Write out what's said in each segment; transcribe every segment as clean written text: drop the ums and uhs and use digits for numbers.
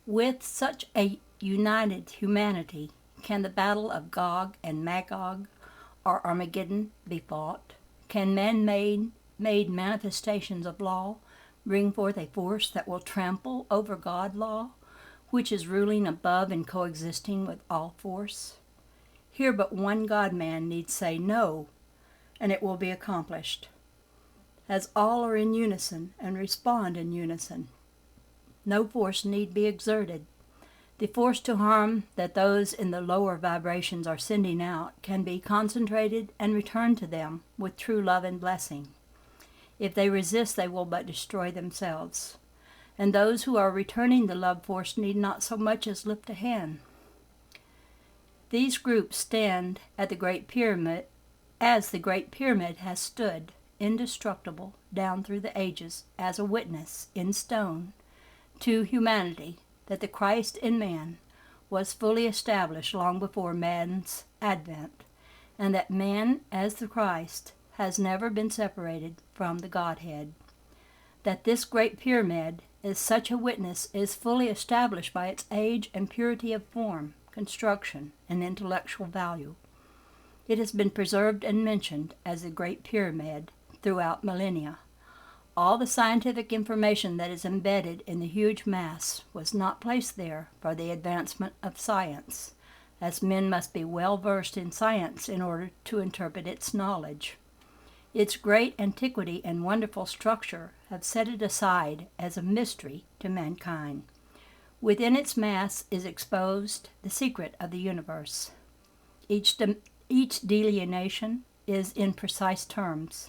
With such a united humanity, can the battle of Gog and Magog or Armageddon be fought? Can man-made manifestations of law bring forth a force that will trample over God law, which is ruling above and coexisting with all force? Here but one God-man needs say no, and it will be accomplished, as all are in unison and respond in unison. No force need be exerted. The force to harm that those in the lower vibrations are sending out can be concentrated and returned to them with true love and blessing. If they resist, they will but destroy themselves. And those who are returning the love force need not so much as lift a hand. These groups stand at the Great Pyramid, as the Great Pyramid has stood, indestructible, down through the ages, as a witness, in stone, to humanity, that the Christ in man was fully established long before man's advent, and that man, as the Christ, has never been separated from the Godhead. That this great pyramid is such a witness is fully established by its age and purity of form, construction, and intellectual value. It has been preserved and mentioned as the Great Pyramid throughout millennia. All the scientific information that is embedded in the huge mass was not placed there for the advancement of science, as men must be well versed in science in order to interpret its knowledge. Its great antiquity and wonderful structure have set it aside as a mystery to mankind. Within its mass is exposed the secret of the universe. Each delineation is in precise terms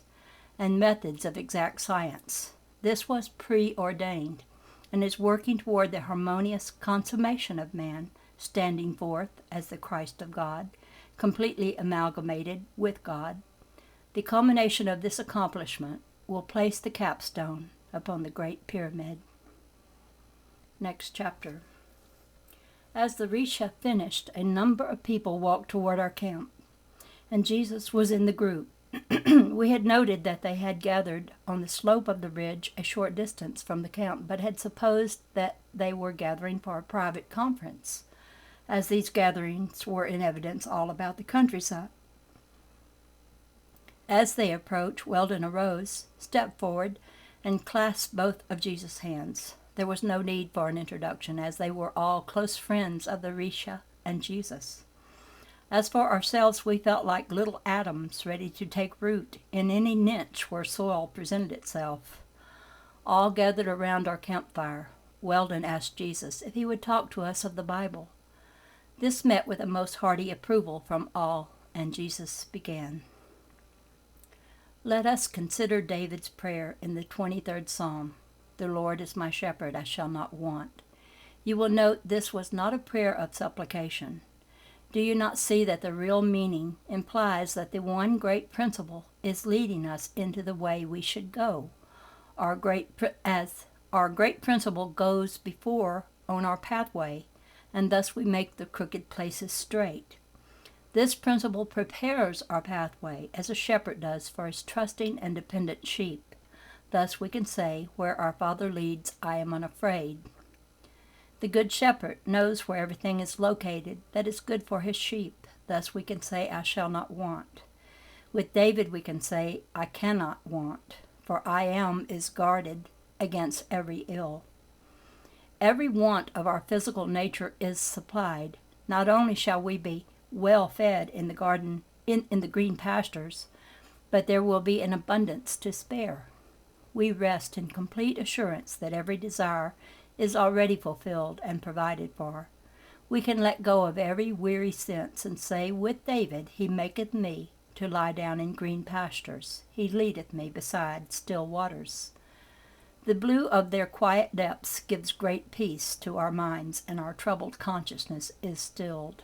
and methods of exact science. This was preordained and is working toward the harmonious consummation of man, standing forth as the Christ of God, completely amalgamated with God. The culmination of this accomplishment will place the capstone upon the Great Pyramid. Next chapter. As the Risha finished, a number of people walked toward our camp, and Jesus was in the group. We had noted that they had gathered on the slope of the ridge a short distance from the camp, but had supposed that they were gathering for a private conference, as these gatherings were in evidence all about the countryside. As they approached, Weldon arose, stepped forward, and clasped both of Jesus' hands. There was no need for an introduction, as they were all close friends of the Risha and Jesus. As for ourselves, we felt like little atoms ready to take root in any niche where soil presented itself. All gathered around our campfire. Weldon asked Jesus if he would talk to us of the Bible. This met with a most hearty approval from all, and Jesus began. Let us consider David's prayer in the 23rd Psalm. The Lord is my shepherd, I shall not want. You will note this was not a prayer of supplication. Do you not see that the real meaning implies that the one great principle is leading us into the way we should go? As our great principle goes before on our pathway, and thus we make the crooked places straight. This principle prepares our pathway as a shepherd does for his trusting and dependent sheep. Thus we can say, where our Father leads, I am unafraid. The Good Shepherd knows where everything is located that is good for his sheep. Thus we can say, I shall not want. With David we can say, I cannot want, for I am is guarded against every ill. Every want of our physical nature is supplied. Not only shall we be well fed in the garden, in the green pastures, but there will be an abundance to spare. We rest in complete assurance that every desire is already fulfilled and provided for. We can let go of every weary sense and say with David, He maketh me to lie down in green pastures. He leadeth me beside still waters. The blue of their quiet depths gives great peace to our minds, and our troubled consciousness is stilled.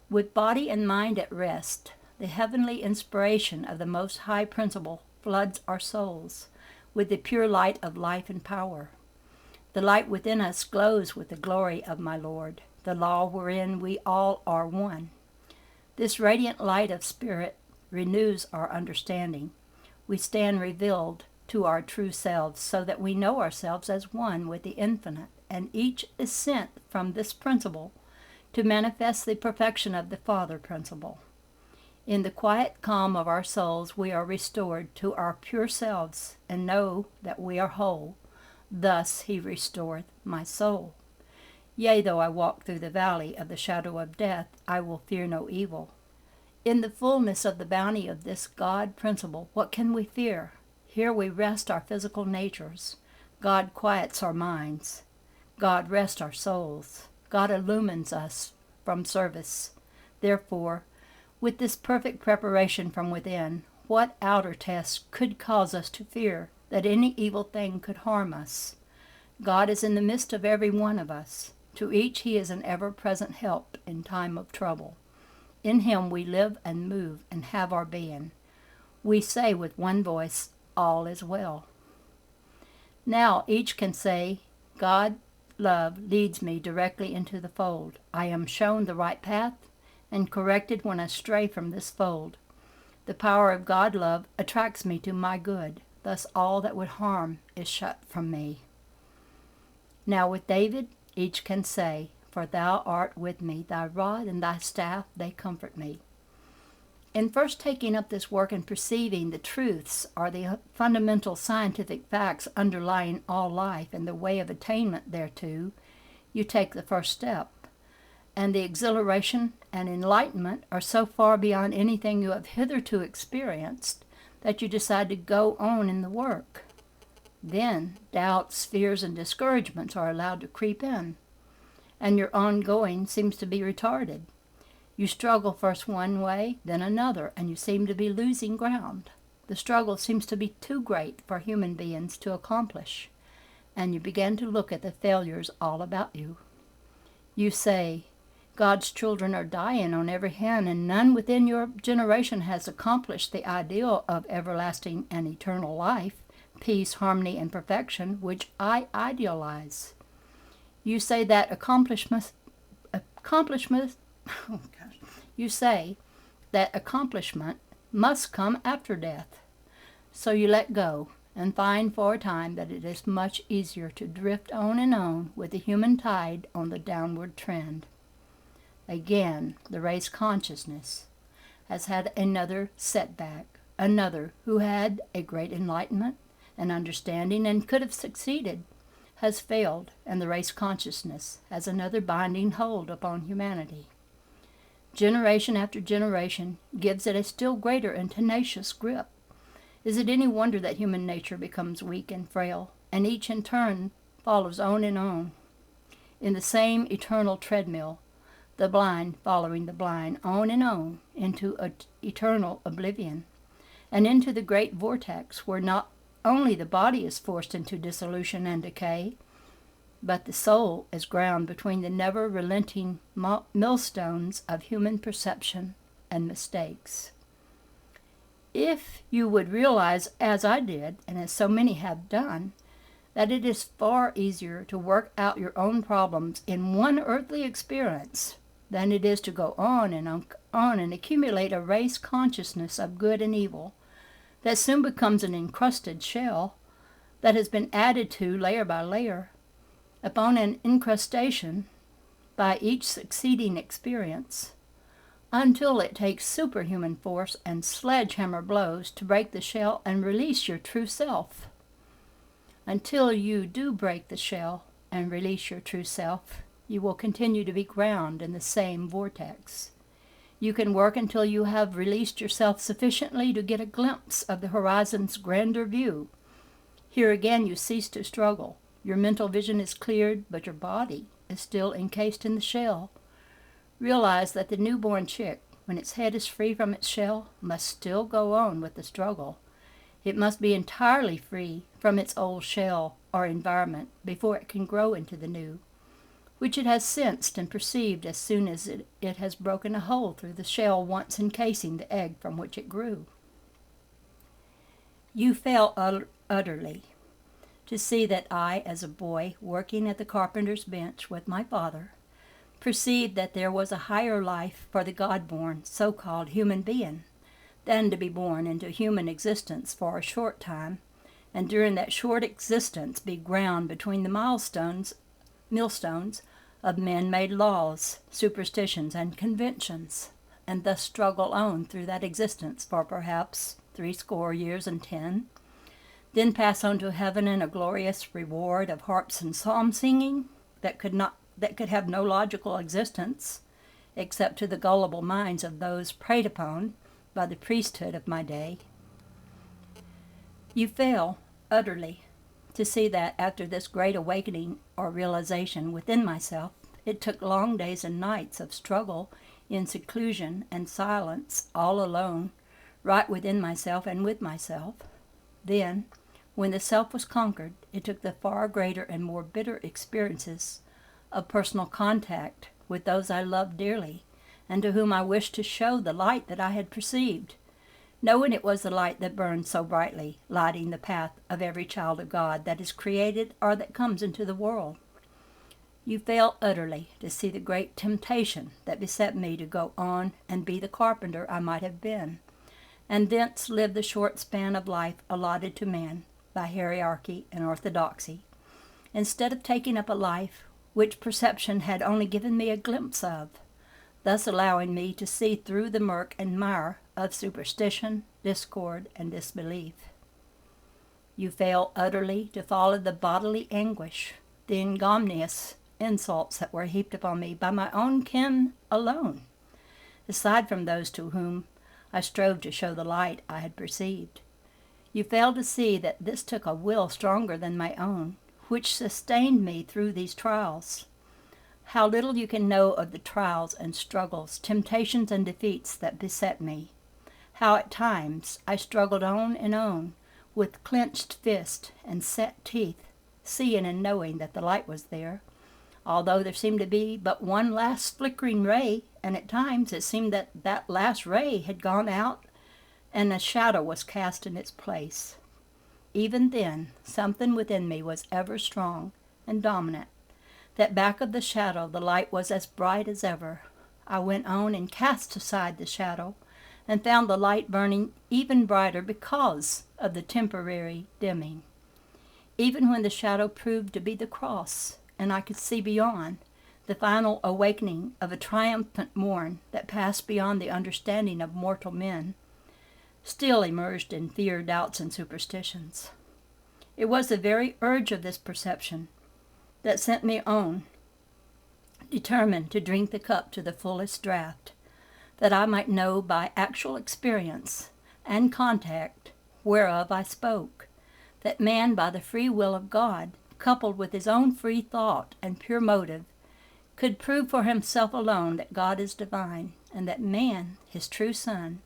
With body and mind at rest, the heavenly inspiration of the Most High Principle floods our souls with the pure light of life and power. The light within us glows with the glory of my Lord, the law wherein we all are one. This radiant light of spirit renews our understanding. We stand revealed to our true selves, so that we know ourselves as one with the infinite, and each is sent from this principle to manifest the perfection of the Father principle. In the quiet calm of our souls we are restored to our pure selves, and know that we are whole. Thus he restoreth my soul. Yea, though I walk through the valley of the shadow of death, I will fear no evil. In the fullness of the bounty of this God principle, what can we fear? Here we rest our physical natures. God quiets our minds. God rests our souls. God illumines us from service. Therefore, with this perfect preparation from within, what outer test could cause us to fear that any evil thing could harm us? God is in the midst of every one of us. To each he is an ever-present help in time of trouble. In him we live and move and have our being. We say with one voice, all is well. Now each can say, God love leads me directly into the fold. I am shown the right path and corrected when I stray from this fold. The power of God love attracts me to my good. Thus all that would harm is shut from me. Now with David each can say, for thou art with me, thy rod and thy staff, they comfort me. In first taking up this work and perceiving the truths or the fundamental scientific facts underlying all life and the way of attainment thereto, you take the first step. And the exhilaration and enlightenment are so far beyond anything you have hitherto experienced that you decide to go on in the work. Then doubts, fears, and discouragements are allowed to creep in, and your ongoing seems to be retarded. You struggle first one way, then another, and you seem to be losing ground. The struggle seems to be too great for human beings to accomplish, and you begin to look at the failures all about you. You say, God's children are dying on every hand, and none within your generation has accomplished the ideal of everlasting and eternal life, peace, harmony, and perfection, which I idealize. You say that accomplishment must come after death. So you let go and find for a time that it is much easier to drift on and on with the human tide on the downward trend. Again, the race consciousness has had another setback, another who had a great enlightenment and understanding and could have succeeded, has failed, and the race consciousness has another binding hold upon humanity. Generation after generation gives it a still greater and tenacious grip. Is it any wonder that human nature becomes weak and frail, and each in turn follows on and on, in the same eternal treadmill, the blind following the blind, on and on, into eternal oblivion, and into the great vortex where not only the body is forced into dissolution and decay, but the soul is ground between the never-relenting millstones of human perception and mistakes. If you would realize, as I did, and as so many have done, that it is far easier to work out your own problems in one earthly experience than it is to go on and accumulate a race consciousness of good and evil that soon becomes an encrusted shell that has been added to layer by layer upon an incrustation by each succeeding experience, until it takes superhuman force and sledgehammer blows to break the shell and release your true self. Until you do break the shell and release your true self, you will continue to be ground in the same vortex. You can work until you have released yourself sufficiently to get a glimpse of the horizon's grander view. Here again you cease to struggle. Your mental vision is cleared, but your body is still encased in the shell. Realize that the newborn chick, when its head is free from its shell, must still go on with the struggle. It must be entirely free from its old shell or environment before it can grow into the new, which it has sensed and perceived as soon as it has broken a hole through the shell once encasing the egg from which it grew. You fail utterly to see that I, as a boy working at the carpenter's bench with my father, perceived that there was a higher life for the God-born, so-called human being, than to be born into human existence for a short time, and during that short existence be ground between the millstones of man-made laws, superstitions, and conventions, and thus struggle on through that existence for perhaps 80 years and 10, then pass on to heaven in a glorious reward of harps and psalm singing that could have no logical existence except to the gullible minds of those preyed upon by the priesthood of my day. You fail utterly to see that after this great awakening or realization within myself, it took long days and nights of struggle in seclusion and silence, all alone, right within myself and with myself. Then, when the self was conquered, it took the far greater and more bitter experiences of personal contact with those I loved dearly, and to whom I wished to show the light that I had perceived, knowing it was the light that burns so brightly, lighting the path of every child of God that is created or that comes into the world. You fail utterly to see the great temptation that beset me to go on and be the carpenter I might have been, and thence live the short span of life allotted to man by hierarchy and orthodoxy, instead of taking up a life which perception had only given me a glimpse of, thus allowing me to see through the murk and mire of superstition, discord, and disbelief. You fail utterly to follow the bodily anguish, the ignominious insults that were heaped upon me by my own kin alone, aside from those to whom I strove to show the light I had perceived. You fail to see that this took a will stronger than my own, which sustained me through these trials. How little you can know of the trials and struggles, temptations and defeats that beset me. How at times I struggled on and on, with clenched fist and set teeth, seeing and knowing that the light was there, although there seemed to be but one last flickering ray, and at times it seemed that that last ray had gone out and a shadow was cast in its place. Even then, something within me was ever strong and dominant, that back of the shadow the light was as bright as ever. I went on and cast aside the shadow, and found the light burning even brighter because of the temporary dimming. Even when the shadow proved to be the cross, and I could see beyond, the final awakening of a triumphant morn that passed beyond the understanding of mortal men, still immersed in fear, doubts, and superstitions. It was the very urge of this perception that sent me on, determined to drink the cup to the fullest draught, that I might know by actual experience and contact whereof I spoke, that man by the free will of God, coupled with his own free thought and pure motive, could prove for himself alone that God is divine, and that man, his true son,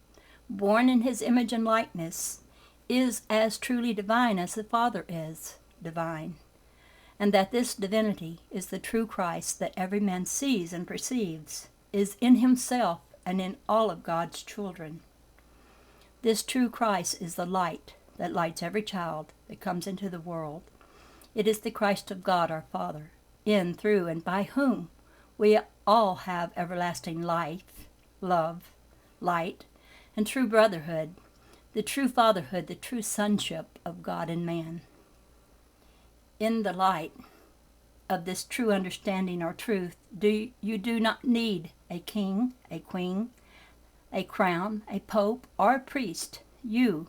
born in his image and likeness, is as truly divine as the Father is divine, and that this divinity is the true Christ that every man sees and perceives, is in himself and in all of God's children. This true Christ is the light that lights every child that comes into the world. It is the Christ of God our Father, in, through, and by whom we all have everlasting life, love, light, and true brotherhood, the true fatherhood, the true sonship of God and man. In the light of this true understanding or truth, you do not need a king, a queen, a crown, a pope, or a priest. You,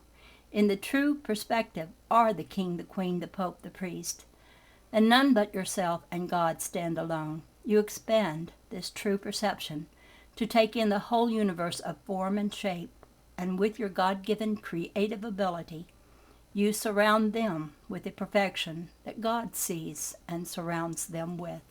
in the true perspective, are the king, the queen, the pope, the priest, and none but yourself and God stand alone. You expand this true perception to take in the whole universe of form and shape, and with your God-given creative ability, you surround them with the perfection that God sees and surrounds them with.